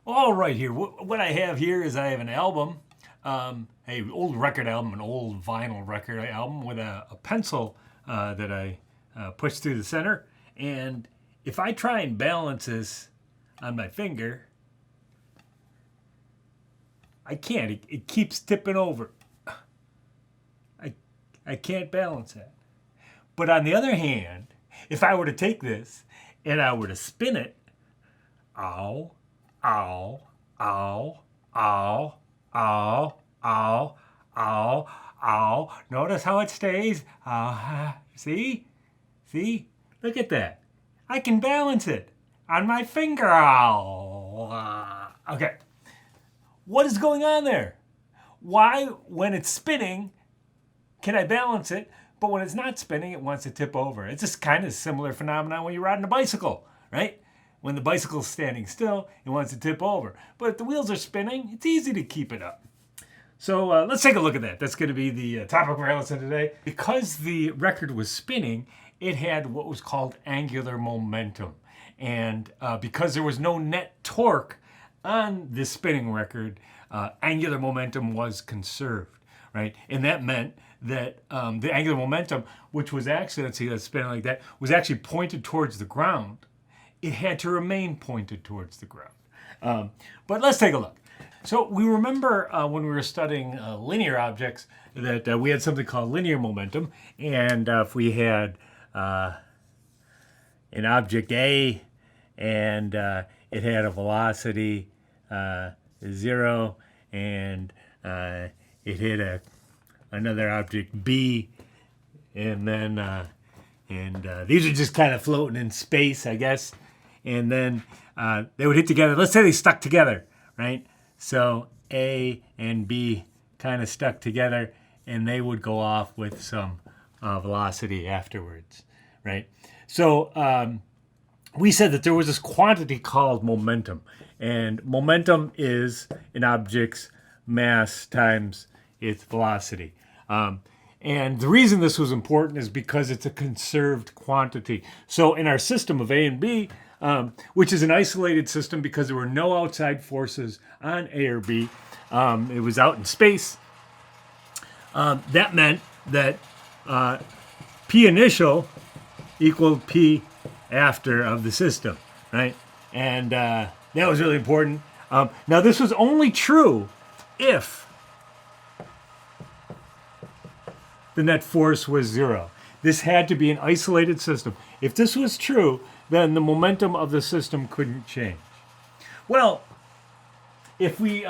All right, here. What I have here is I have an album, a old record album, an old vinyl record album with a pencil that I push through the center. And if I try and balance this on my finger, I can't. It keeps tipping over. I, I can't balance it. But on the other hand, if I were to take this and I were to spin it, ow, ow, ow, ow, ow, ow, ow, ow. Notice how it stays? See? See? Look at that. I can balance it on my finger. Ow. Okay. What is going on there? Why, when it's spinning, can I balance it? But when it's not spinning, it wants to tip over. It's just kind of similar phenomenon when you're riding a bicycle, right? When the bicycle's standing still, it wants to tip over. But if the wheels are spinning, it's easy to keep it up. So let's take a look at that. That's going to be the topic of our lesson today. Because the record was spinning, it had what was called angular momentum. And because there was no net torque on this spinning record, angular momentum was conserved, right? And that meant that the angular momentum, which was actually, let's see, that's spinning like that, was actually pointed towards the ground. It had to remain pointed towards the ground. But let's take a look. So we remember when we were studying linear objects that we had something called linear momentum. And if we had an object A and it had a velocity 0 and it hit another object B, and then these are just kind of floating in space, I guess. And then they would hit together. Let's say they stuck together, right? So A and B kind of stuck together, and they would go off with some velocity afterwards, right? So we said that there was this quantity called momentum, and momentum is an object's mass times its velocity. And the reason this was important is because it's a conserved quantity. So in our system of A and B, which is an isolated system because there were no outside forces on A or B, it was out in space. That meant that P initial equaled P after of the system, right? And that was really important. Now this was only true if the net force was 0. This had to be an isolated system. If this was true, then the momentum of the system couldn't change. Well, if we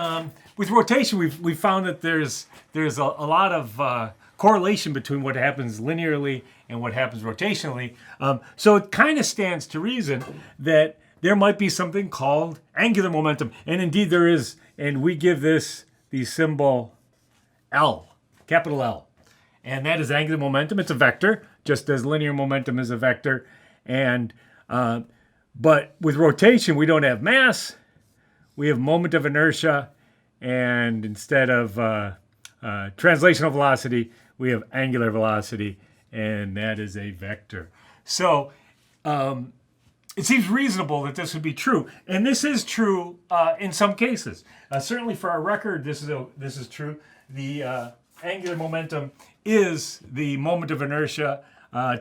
with rotation, we found that there's a lot of correlation between what happens linearly and what happens rotationally. So it kind of stands to reason that there might be something called angular momentum, and indeed there is. And we give this the symbol L, capital L. And that is angular momentum. It's a vector, just as linear momentum is a vector. And but with rotation, we don't have mass. We have moment of inertia. And instead of translational velocity, we have angular velocity. And that is a vector. So it seems reasonable that this would be true. And this is true in some cases. Certainly for our record, this is true. The angular momentum is the moment of inertia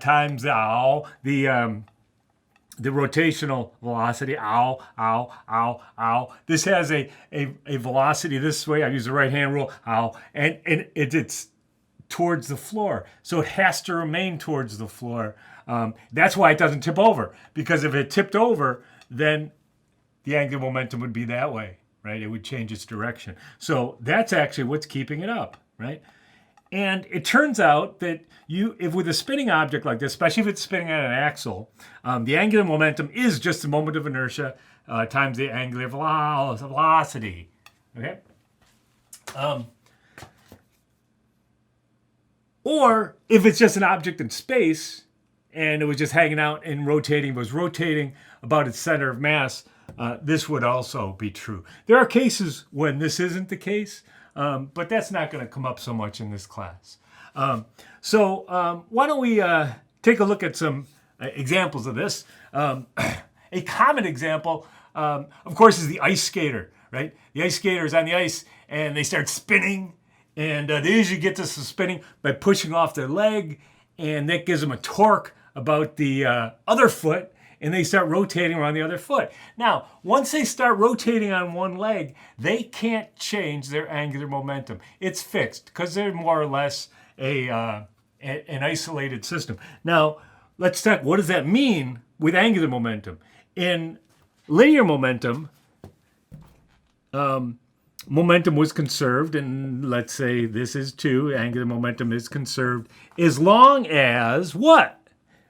times the rotational velocity, This has a velocity this way. I use the right hand rule, and it's towards the floor. So it has to remain towards the floor. That's why it doesn't tip over, because if it tipped over, then the angular momentum would be that way, right? It would change its direction. So that's actually what's keeping it up, right? And it turns out that if with a spinning object like this, especially if it's spinning on an axle, the angular momentum is just the moment of inertia times the angular velocity. Okay. Or if it's just an object in space and it was just hanging out and rotating, was rotating about its center of mass, this would also be true. There are cases when this isn't the case. But that's not going to come up so much in this class. So why don't we take a look at some examples of this. A common example of course, is the ice skater, right? The ice skater is on the ice and they start spinning, and they usually get this spinning by pushing off their leg, and that gives them a torque about the other foot, and they start rotating around the other foot. Now, once they start rotating on one leg, they can't change their angular momentum. It's fixed because they're more or less an isolated system. Now, let's talk, what does that mean with angular momentum? In linear momentum, momentum was conserved, and let's say this is 2, angular momentum is conserved, as long as what?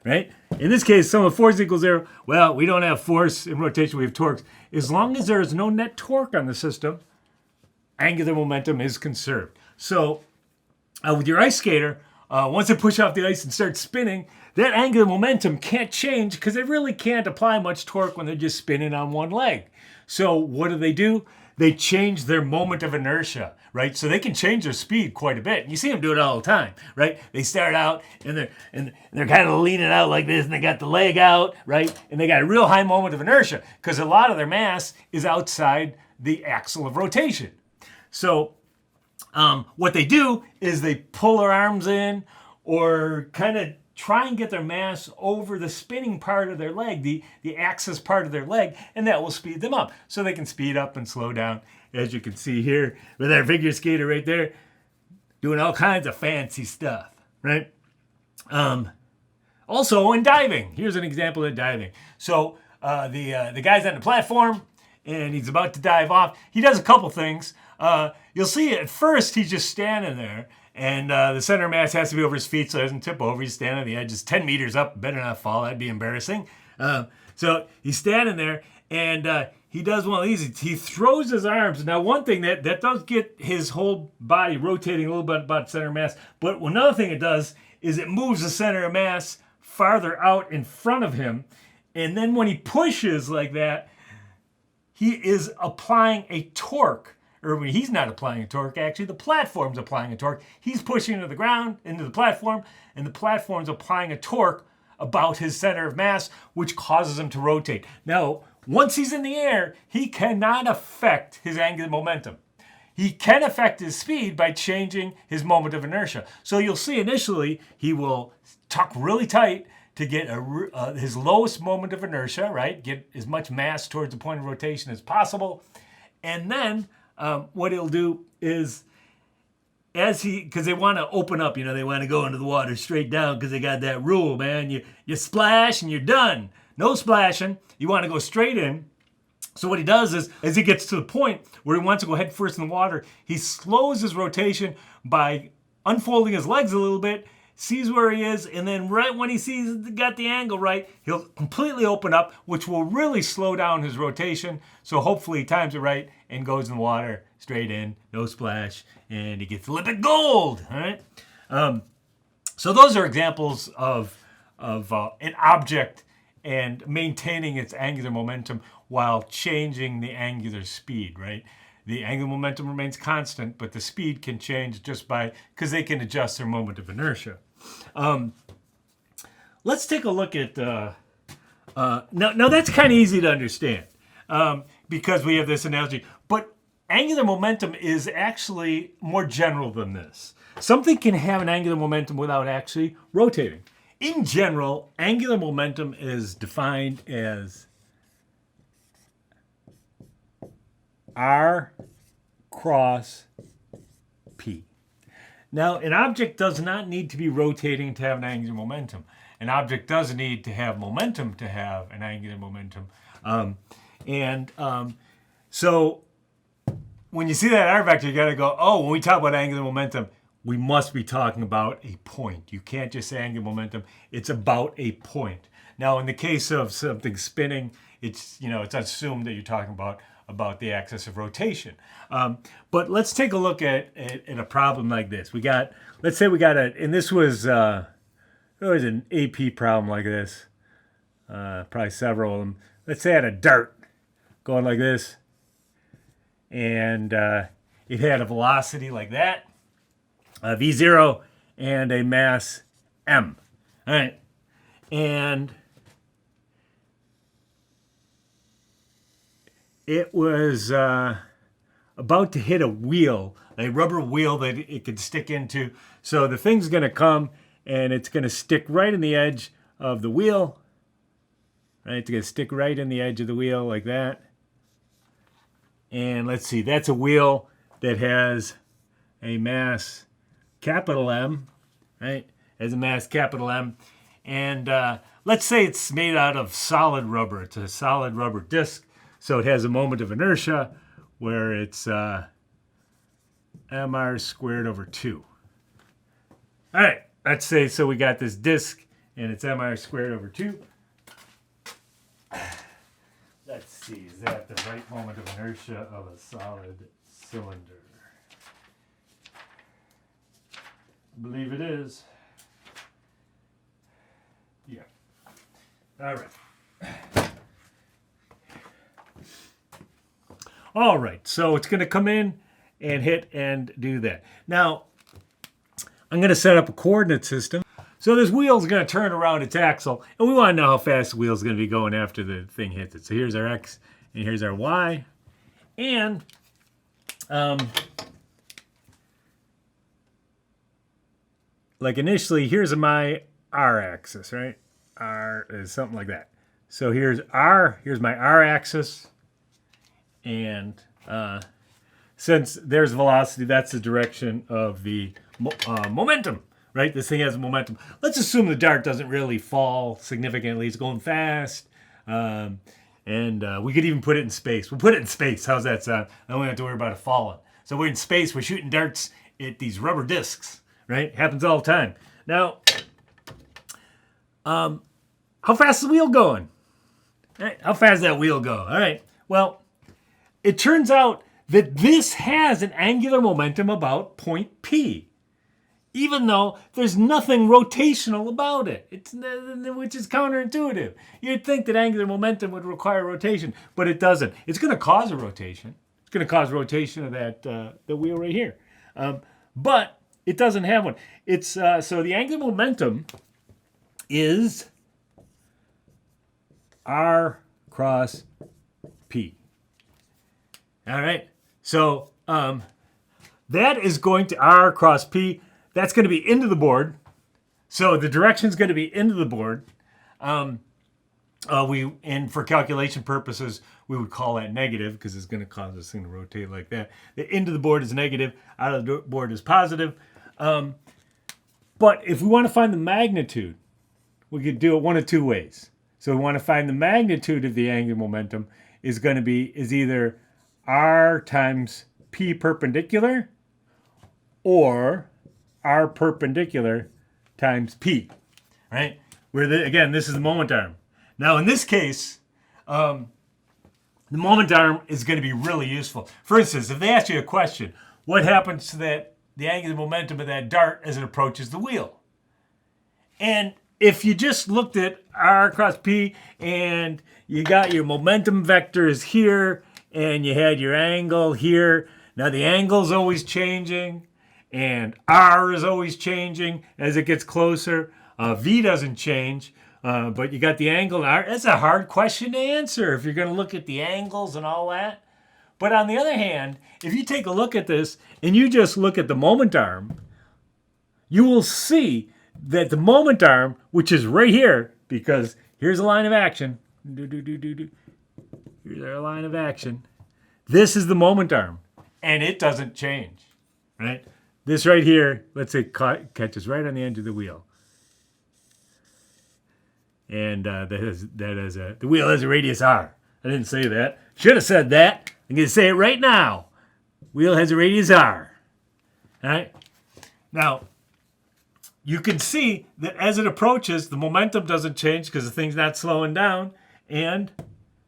Right? In this case, sum of force equals 0. Well, we don't have force in rotation, we have torques. As long as there is no net torque on the system, angular momentum is conserved. So with your ice skater, once they push off the ice and start spinning, that angular momentum can't change because they really can't apply much torque when they're just spinning on one leg. So what do? They change their moment of inertia, right? So they can change their speed quite a bit. And you see them do it all the time, right? They start out and they're kind of leaning out like this, and they got the leg out, right? And they got a real high moment of inertia because a lot of their mass is outside the axle of rotation. So what they do is they pull their arms in or kind of try and get their mass over the spinning part of their leg, the axis part of their leg, and that will speed them up. So they can speed up and slow down, as you can see here with our figure skater right there, doing all kinds of fancy stuff, right? Also in diving, here's an example of diving. So the guy's on the platform, and he's about to dive off. He does a couple things. You'll see at first he's just standing there, and the center of mass has to be over his feet so he doesn't tip over. He's standing on the edge, just 10 meters up, better not fall, that'd be embarrassing. So he's standing there, and he does one of these. He throws his arms. Now, one thing that does get his whole body rotating a little bit about center of mass, but another thing it does is it moves the center of mass farther out in front of him, and then when he pushes like that, he is applying a torque. Or when he's not applying a torque, actually, the platform's applying a torque. He's pushing into the ground, into the platform, and the platform's applying a torque about his center of mass, which causes him to rotate. Now, once he's in the air, he cannot affect his angular momentum. He can affect his speed by changing his moment of inertia. So you'll see initially, he will tuck really tight to get his lowest moment of inertia, right? Get as much mass towards the point of rotation as possible. And then what he'll do is, because they want to open up, they want to go into the water straight down because they got that rule, man. You splash and you're done. No splashing. You want to go straight in. So what he does is, as he gets to the point where he wants to go head first in the water, he slows his rotation by unfolding his legs a little bit, sees where he is, and then right when he sees got the angle right, he'll completely open up, which will really slow down his rotation. So hopefully he times it right and goes in the water straight in, no splash, and he gets Olympic gold. All right. So those are examples of an object and maintaining its angular momentum while changing the angular speed. Right. The angular momentum remains constant, but the speed can change just because they can adjust their moment of inertia. Let's take a look at, now that's kind of easy to understand because we have this analogy, but angular momentum is actually more general than this. Something can have an angular momentum without actually rotating. In general, angular momentum is defined as R cross P. Now, an object does not need to be rotating to have an angular momentum. An object does need to have momentum to have an angular momentum. So when you see that R vector, you got to go, oh, when we talk about angular momentum, we must be talking about a point. You can't just say angular momentum. It's about a point. Now, in the case of something spinning, it's assumed that you're talking about the axis of rotation. But let's take a look at a problem like this. Let's say we got and this was an AP problem like this, probably several of them. Let's say I had a dart going like this, and it had a velocity like that, v0, and a mass m. All right, and it was about to hit a wheel, a rubber wheel that it could stick into. So the thing's going to come and it's going to stick right in the edge of the wheel. Right, it's going to stick right in the edge of the wheel like that. And let's see, that's a wheel that has a mass capital M, right? Has a mass capital M. And let's say it's made out of solid rubber. It's a solid rubber disc. So it has a moment of inertia where it's mr squared over 2. All right, let's say, so we got this disc and it's mr squared over 2. Let's see, is that the right moment of inertia of a solid cylinder? I believe it is. Yeah. All right. All right, so it's going to come in and hit and do that. Now, I'm going to set up a coordinate system. So this wheel's going to turn around its axle, and we want to know how fast the wheel's going to be going after the thing hits it. So here's our X, and here's our Y. And like initially, here's my R axis, right? R is something like that. So here's my R axis. And since there's velocity, that's the direction of the momentum, right? This thing has momentum. Let's assume the dart doesn't really fall significantly. It's going fast. And we could even put it in space. We'll put it in space. How's that sound? Then we don't have to worry about it falling. So we're in space. We're shooting darts at these rubber discs, right? Happens all the time. Now, how fast is the wheel going? Right? How fast does that wheel go? All right. Well, it turns out that this has an angular momentum about point P, even though there's nothing rotational about it, which is counterintuitive. You'd think that angular momentum would require rotation, but it doesn't. It's going to cause a rotation. It's going to cause rotation of that the wheel right here, but it doesn't have one. It's so the angular momentum is R cross P. All right, so that is going to R cross P. That's going to be into the board. So the direction is going to be into the board. And for calculation purposes, we would call that negative because it's going to cause this thing to rotate like that. The into the board is negative, out of the board is positive. But if we want to find the magnitude, we could do it one of two ways. So we want to find the magnitude of the angular momentum is either R times P perpendicular or R perpendicular times P, right? Again, this is the moment arm. Now, in this case, the moment arm is going to be really useful. For instance, if they ask you a question, what happens to the angular momentum of that dart as it approaches the wheel? And if you just looked at R cross P and you got your momentum vectors here and you had your angle here, now the angle's always changing and R is always changing as it gets closer. V doesn't change, but you got the angle. That's a hard question to answer if you're going to look at the angles and all that. But on the other hand, if you take a look at this and you just look at the moment arm, you will see that the moment arm, which is right here, because here's a line of action. Here's our line of action. This is the moment arm, and it doesn't change, right? This right here, let's say, catches right on the edge of the wheel. And the wheel has a radius R. I didn't say that. Should have said that. I'm going to say it right now. Wheel has a radius R. All right? Now, you can see that as it approaches, the momentum doesn't change because the thing's not slowing down, and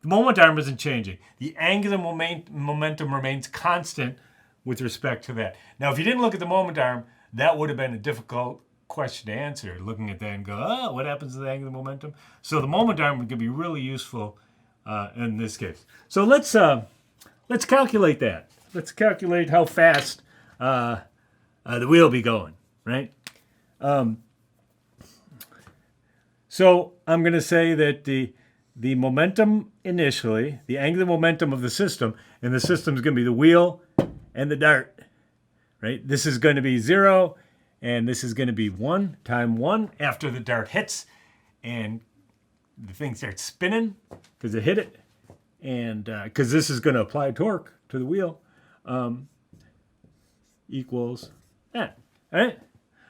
the moment arm isn't changing. The angular momentum remains constant with respect to that. Now, if you didn't look at the moment arm, that would have been a difficult question to answer, looking at that and go, what happens to the angular momentum? So the moment arm would be really useful in this case. So let's calculate that. Let's calculate how fast the wheel will be going, right? So I'm going to say that the momentum initially, the angular momentum of the system, and the system is going to be the wheel and the dart, right? This is going to be 0, and this is going to be 1 times 1 after the dart hits, and the thing starts spinning because it hit it, and because this is going to apply torque to the wheel, equals that, all right?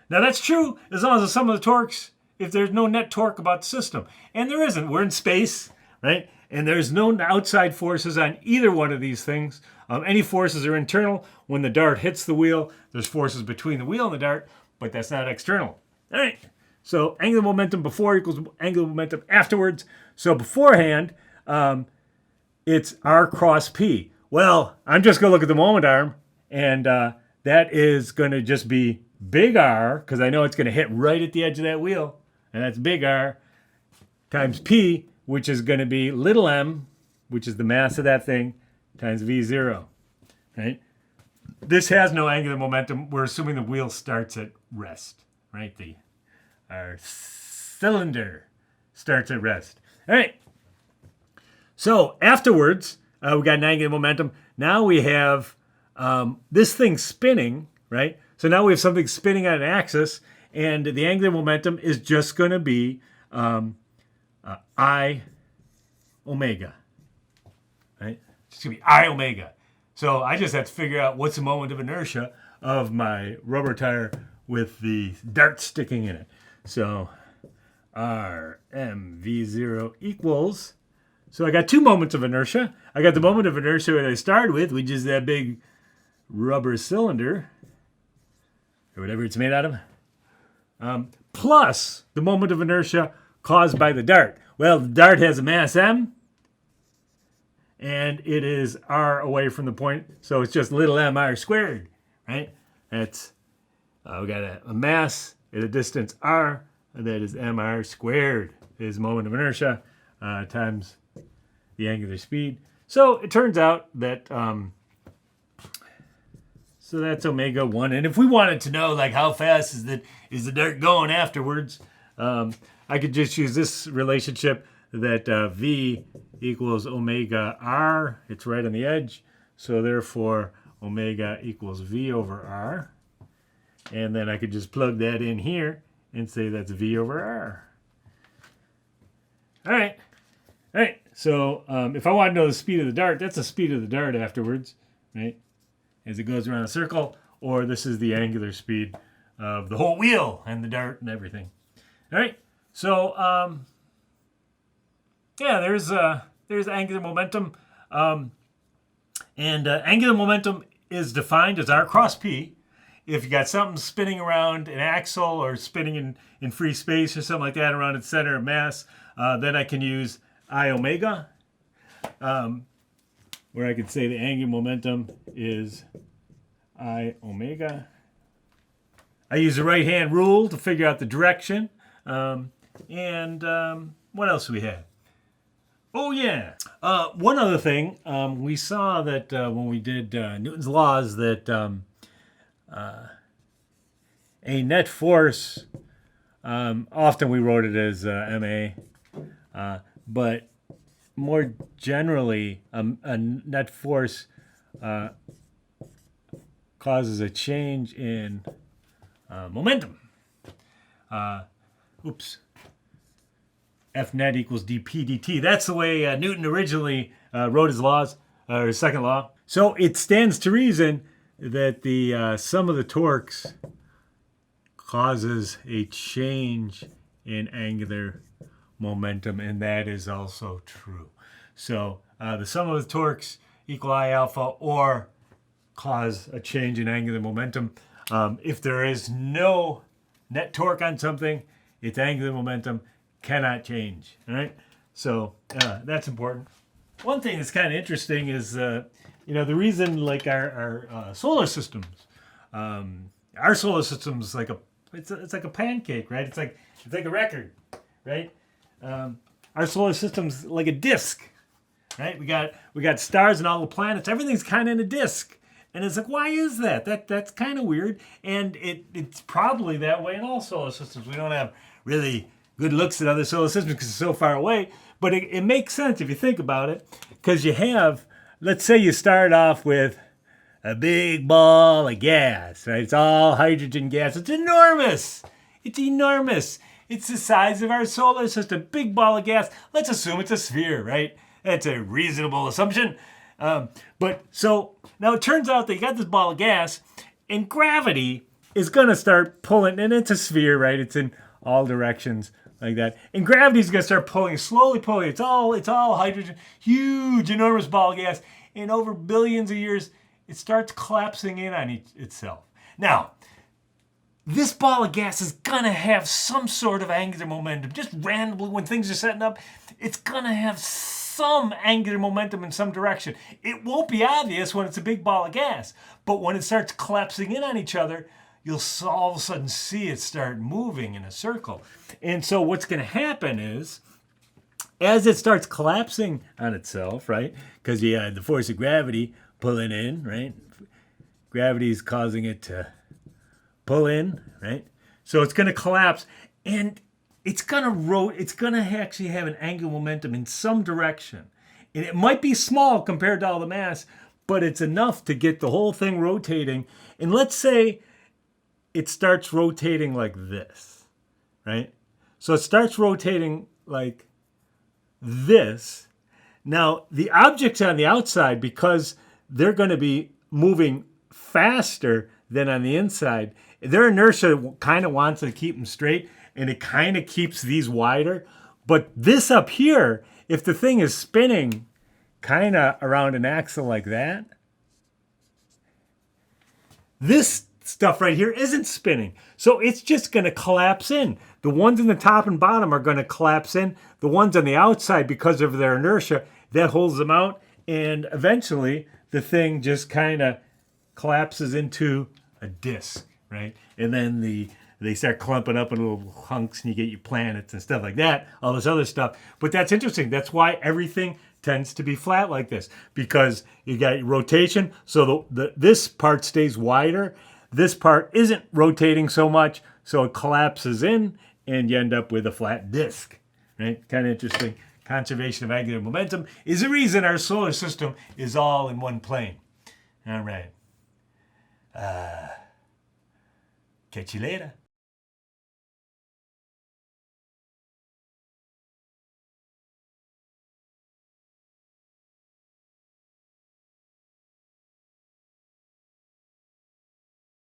Now that's true as long as the sum of the torques, if there's no net torque about the system. And there isn't. We're in space, right? And there's no outside forces on either one of these things. Any forces are internal. When the dart hits the wheel, there's forces between the wheel and the dart, but that's not external. All right. So angular momentum before equals angular momentum afterwards. So beforehand, it's R cross P. Well, I'm just going to look at the moment arm, and that is going to just be big R, because I know it's going to hit right at the edge of that wheel, and that's big R, times P, which is going to be little m, which is the mass of that thing, times V0, right? This has no angular momentum. We're assuming the wheel starts at rest, right? Our cylinder starts at rest. All right. So afterwards, we got an angular momentum. Now we have this thing spinning, right? So now we have something spinning on an axis, and the angular momentum is just going to be I omega, right? It's going to be I omega. So I just have to figure out what's the moment of inertia of my rubber tire with the dart sticking in it. So RmV0 equals, so I got two moments of inertia. I got the moment of inertia that I started with, which is that big rubber cylinder, or whatever it's made out of, plus the moment of inertia caused by the dart. Well, the dart has a mass m, and it is r away from the point, so it's just little m r squared, right? That's, we got a mass at a distance r, and that is mr squared is moment of inertia times the angular speed. So it turns out that, so that's omega 1. And if we wanted to know, like, how fast is the dart going afterwards, I could just use this relationship that V equals omega R. It's right on the edge. So therefore, omega equals V over R. And then I could just plug that in here and say that's V over R. All right. All right. So if I want to know the speed of the dart, that's the speed of the dart afterwards, right? As it goes around a circle, or this is the angular speed of the whole wheel and the dart and everything. All right. So yeah, there's angular momentum, and angular momentum is defined as R cross P. If you got something spinning around an axle or spinning in free space or something like that around its center of mass, then I can use I omega, where I could say the angular momentum is I omega. I use the right-hand rule to figure out the direction. And what else do we have? Oh, yeah. One other thing. We saw that when we did Newton's laws that a net force, often we wrote it as MA, but more generally, a net force causes a change in momentum. F net equals dp dt. That's the way Newton originally wrote his laws, or his second law. So it stands to reason that the sum of the torques causes a change in angular momentum, and that is also true. So the sum of the torques equal I alpha or cause a change in angular momentum. If there is no net torque on something, its angular momentum cannot change. All right, so that's important. One thing that's kind of interesting is, the reason, like our solar systems, our solar system is like it's like a pancake, right? It's like a record, right? Our solar system's like a disc, right? We got stars and all the planets. Everything's kind of in a disc. And it's like, why is that? That's kind of weird. And it's probably that way in all solar systems. We don't have really good looks at other solar systems because it's so far away. But it makes sense if you think about it, because you have, let's say you start off with a big ball of gas, right? It's all hydrogen gas. It's enormous. It's enormous. It's the size of our solar system. Big ball of gas. Let's assume it's a sphere, right? That's a reasonable assumption. But so now it turns out that you got this ball of gas, and gravity is going to start pulling, and it's a sphere, right? It's in all directions like that. And gravity is going to start pulling, slowly pulling. It's all hydrogen, huge, enormous ball of gas. And over billions of years, it starts collapsing in on itself. Now, this ball of gas is going to have some sort of angular momentum. Just randomly, when things are setting up, it's going to have some angular momentum in some direction. It won't be obvious when it's a big ball of gas, but when it starts collapsing in on each other, you'll all of a sudden see it start moving in a circle. And so what's going to happen is, as it starts collapsing on itself, right, because you had the force of gravity pulling in, right, gravity is causing it to pull in, right, so it's going to collapse, and it's going to it's going to actually have an angular momentum in some direction. And it might be small compared to all the mass, but it's enough to get the whole thing rotating. And let's say it starts rotating like this, right? So it starts rotating like this. Now, the objects on the outside, because they're going to be moving faster than on the inside, their inertia kind of wants to keep them straight, and it kind of keeps these wider. But this up here, if the thing is spinning kind of around an axle like that, this stuff right here isn't spinning. So it's just going to collapse in. The ones in the top and bottom are going to collapse in. The ones on the outside, because of their inertia, that holds them out. And eventually, the thing just kind of collapses into a disk, right? And then they start clumping up in little hunks, and you get your planets and stuff like that, all this other stuff. But that's interesting. That's why everything tends to be flat like this, because you got rotation, so this part stays wider. This part isn't rotating so much, so it collapses in, and you end up with a flat disk, right? Kind of interesting. Conservation of angular momentum is the reason our solar system is all in one plane. All right. Catch you later.